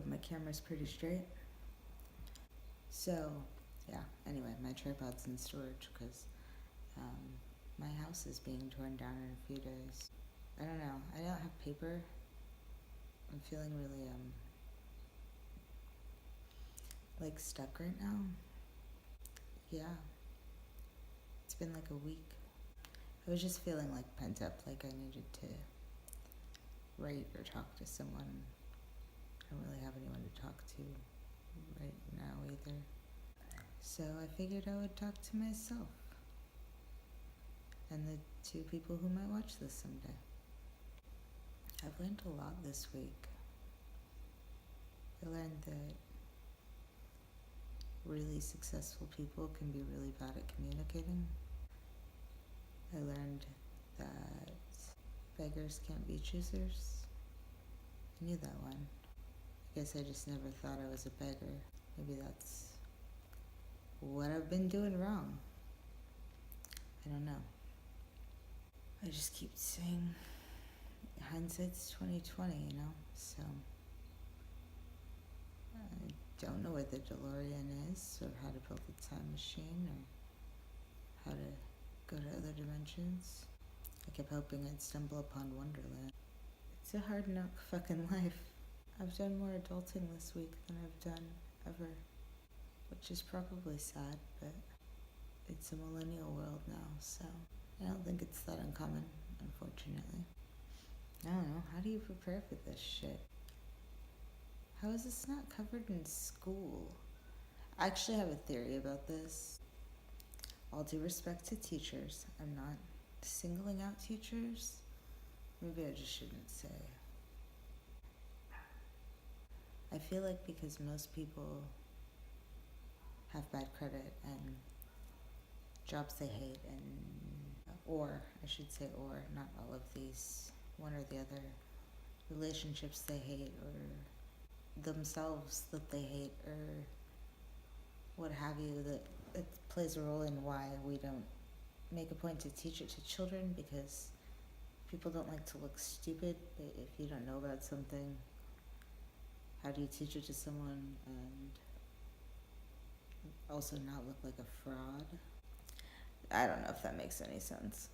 but my camera's pretty straight. So, yeah, anyway, my tripod's in storage because my house is being torn down in a few days. I don't know. I don't have paper. I'm feeling really, like stuck right now. Yeah. It's been like a week. I was just feeling like pent up, like I needed to write or talk to someone. I don't really have anyone to talk to right now either. So I figured I would talk to myself and the two people who might watch this someday. I've learned a lot this week. I learned that really successful people can be really bad at communicating. I learned that beggars can't be choosers. I knew that one. I guess I just never thought I was a beggar. Maybe that's what I've been doing wrong. I don't know. I just keep saying hindsight's 2020, you know? So I don't know where the DeLorean is or how to build a time machine or how to go to other dimensions. I kept hoping I'd stumble upon Wonderland. It's a hard knock fucking life. I've done more adulting this week than I've done ever, which is probably sad, but it's a millennial world now, so I don't think it's that uncommon, unfortunately. I don't know, how do you prepare for this shit? How is this not covered in school? I actually have a theory about this. All due respect to teachers, I'm not singling out teachers. Maybe I just shouldn't say. I feel like because most people have bad credit and jobs they hate or not all of these, one or the other, relationships they hate or themselves that they hate or what have you, that it plays a role in why we don't make a point to teach it to children, because people don't like to look stupid. If you don't know about something, how do you teach it to someone and also not look like a fraud? I don't know if that makes any sense.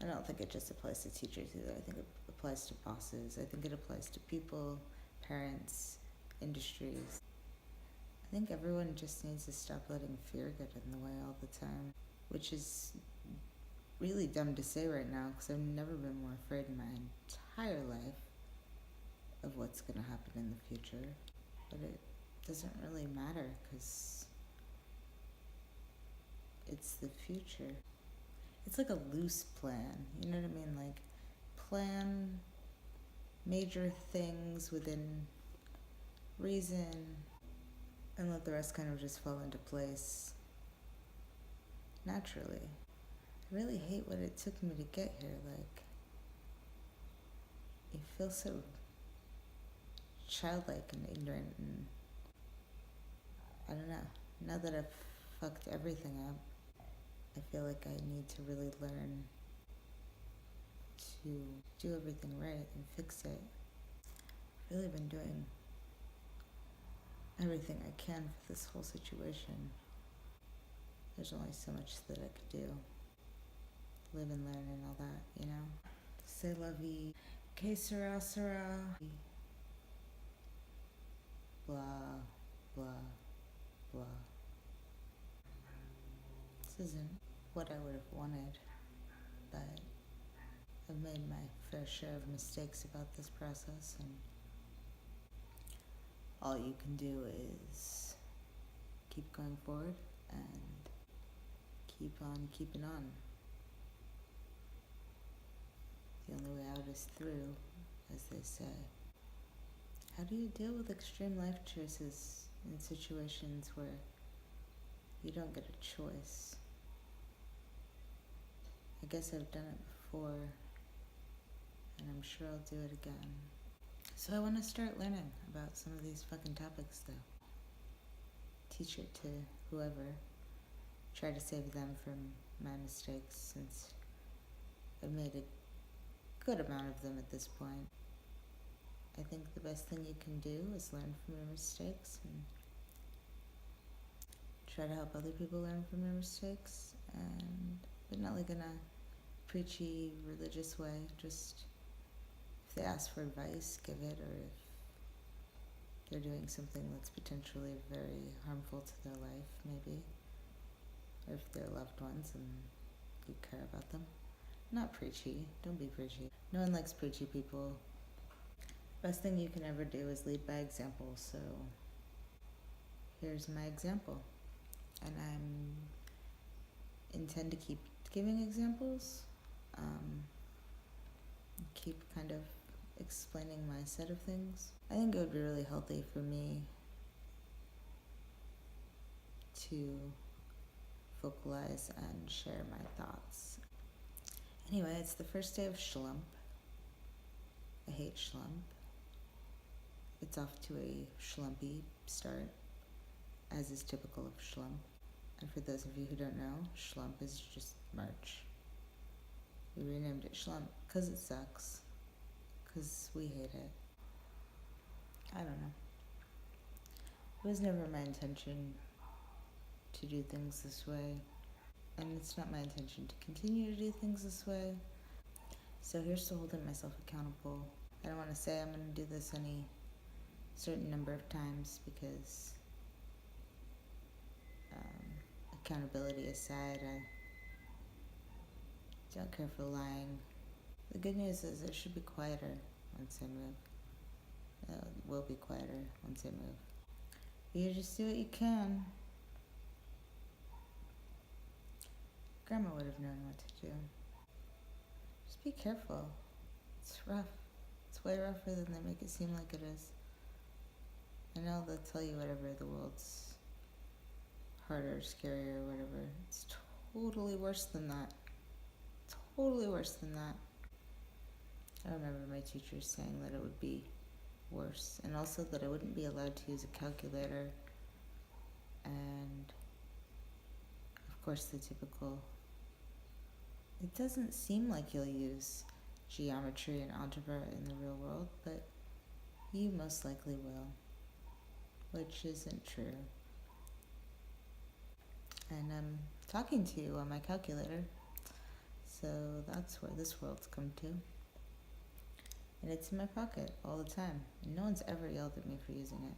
I don't think it just applies to teachers either. I think it applies to bosses. I think it applies to people, parents, industries. I think everyone just needs to stop letting fear get in the way all the time, which is really dumb to say right now because I've never been more afraid in my entire life of what's going to happen in the future. But it doesn't really matter because it's the future. It's like a loose plan, you know what I mean? Like, plan major things within reason and let the rest kind of just fall into place naturally. I really hate what it took me to get here. Like, you feel so childlike and ignorant, and I don't know. Now that I've fucked everything up, I feel like I need to really learn to do everything right and fix it. I've really been doing everything I can for this whole situation. There's only so much that I could do. Live and learn and all that, you know? C'est la vie. Que sera, sera. Blah, blah, blah. This isn't what I would have wanted, but I've made my fair share of mistakes about this process, and all you can do is keep going forward and keep on keeping on. The only way out is through, as they say. How do you deal with extreme life choices in situations where you don't get a choice? I guess I've done it before, and I'm sure I'll do it again. So I want to start learning about some of these fucking topics, though. Teach it to whoever. Try to save them from my mistakes, since I've made a good amount of them at this point. I think the best thing you can do is learn from your mistakes and try to help other people learn from your mistakes, but not like in a preachy religious way. Just if they ask for advice, give it, or if they're doing something that's potentially very harmful to their life, maybe, or if they're loved ones and you care about them. Not preachy. Don't be preachy. No one likes preachy people. Best thing you can ever do is lead by example. So here's my example, and I intend to keep giving examples. Keep kind of explaining my set of things. I think it would be really healthy for me to vocalize and share my thoughts. Anyway, it's the first day of Schlump. I hate Schlump. It's off to a schlumpy start, as is typical of Schlump. And for those of you who don't know, Schlump is just March. We renamed it Schlump because it sucks. Because we hate it. I don't know. It was never my intention to do things this way. And it's not my intention to continue to do things this way. So here's to holding myself accountable. I don't want to say I'm going to do this any certain number of times because accountability aside, I don't care for lying. The good news is it should be quieter once I move. It will be quieter once I move. You just do what you can. Grandma would have known what to do. Just be careful. It's rough. It's way rougher than they make it seem like it is. I know they'll tell you whatever, the world's harder, scarier, whatever. It's totally worse than that. Totally worse than that. I remember my teachers saying that it would be worse, and also that I wouldn't be allowed to use a calculator, and of course the typical, it doesn't seem like you'll use geometry and algebra in the real world, but you most likely will, which isn't true. And I'm talking to you on my calculator, so that's where this world's come to. And it's in my pocket all the time, and no one's ever yelled at me for using it.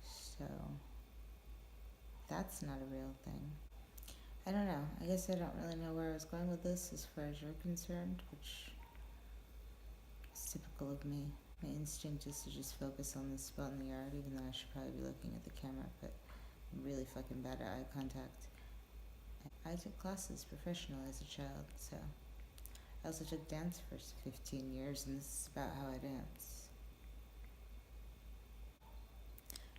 So that's not a real thing. I don't know. I guess I don't really know where I was going with this as far as you're concerned, which is typical of me. My instinct is to just focus on this spot in the yard, even though I should probably be looking at the camera, but I'm really fucking bad at eye contact. I took classes professionally as a child, so I also took dance for 15 years, and this is about how I dance.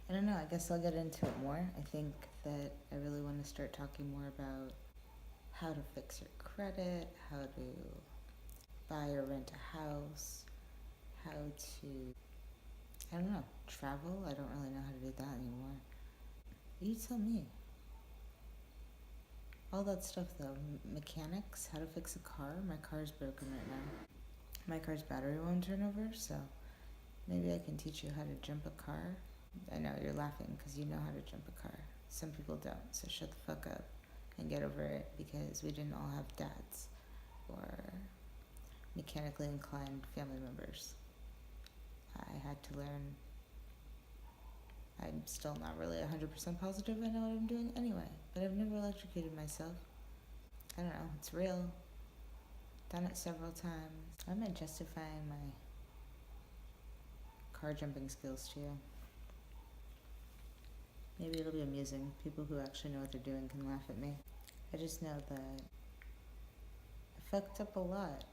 I don't know, I guess I'll get into it more. I think that I really want to start talking more about how to fix your credit, how to buy or rent a house, how to, I don't know, travel. I don't really know how to do that anymore. You tell me. All that stuff though, mechanics, how to fix a car. My car's broken right now. My car's battery won't turn over, so maybe I can teach you how to jump a car. I know you're laughing because you know how to jump a car. Some people don't, so shut the fuck up and get over it, because we didn't all have dads or mechanically inclined family members. I had to learn. I'm still not really 100% positive I know what I'm doing anyway, but I've never electrocuted myself. I don't know, it's real. Done it several times. I'm not justifying my car jumping skills to you. Maybe it'll be amusing. People who actually know what they're doing can laugh at me. I just know that I fucked up a lot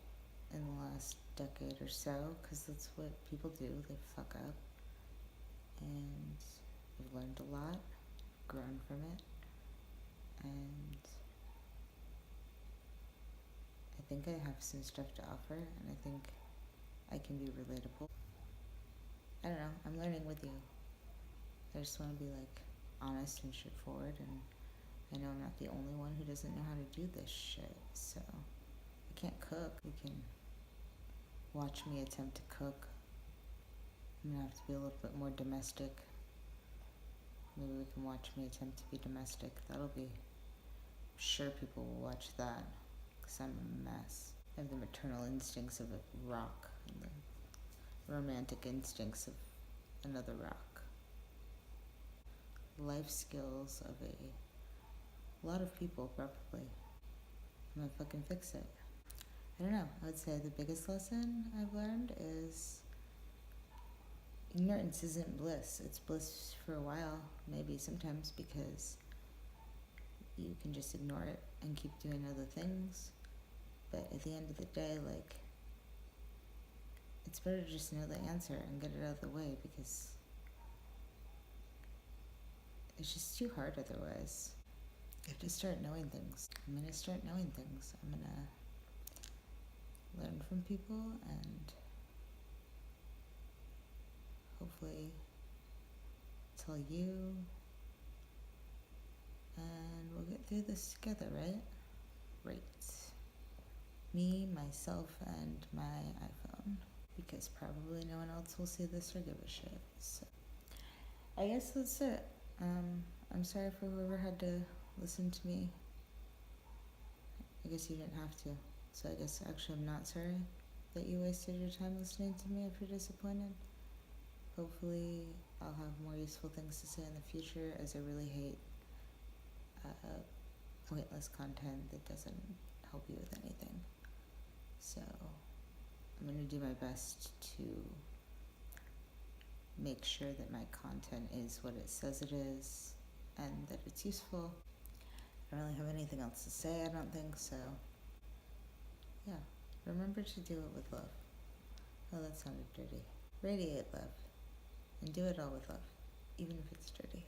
in the last decade or so, because that's what people do, they fuck up. And I've learned a lot, grown from it, and I think I have some stuff to offer, and I think I can be relatable. I don't know, I'm learning with you. I just want to be like honest and straightforward, and I know I'm not the only one who doesn't know how to do this shit, so I can't cook. We can watch me attempt to cook. I'm gonna have to be a little bit more domestic. Maybe we can watch me attempt to be domestic. That'll be, I'm sure people will watch that, because I'm a mess. I have the maternal instincts of a rock and the romantic instincts of another rock. Life skills of a lot of people, probably. I'm gonna fucking fix it. I don't know. I would say the biggest lesson I've learned is ignorance isn't bliss. It's bliss for a while, maybe sometimes, because you can just ignore it and keep doing other things. But at the end of the day, like, it's better to just know the answer and get it out of the way, because it's just too hard otherwise. You have to start knowing things. I'm gonna start knowing things. I'm gonna learn from people and hopefully tell you, and we'll get through this together, right? Right. Me, myself, and my iPhone, because probably no one else will see this or give a shit. So I guess that's it. I'm sorry for whoever had to listen to me. I guess you didn't have to. So I guess actually I'm not sorry that you wasted your time listening to me if you're disappointed. Hopefully I'll have more useful things to say in the future, as I really hate pointless content that doesn't help you with anything. So I'm going to do my best to make sure that my content is what it says it is and that it's useful. I don't really have anything else to say, I don't think, so yeah, remember to do it with love. Oh, that sounded dirty. Radiate love, and do it all with love, even if it's dirty.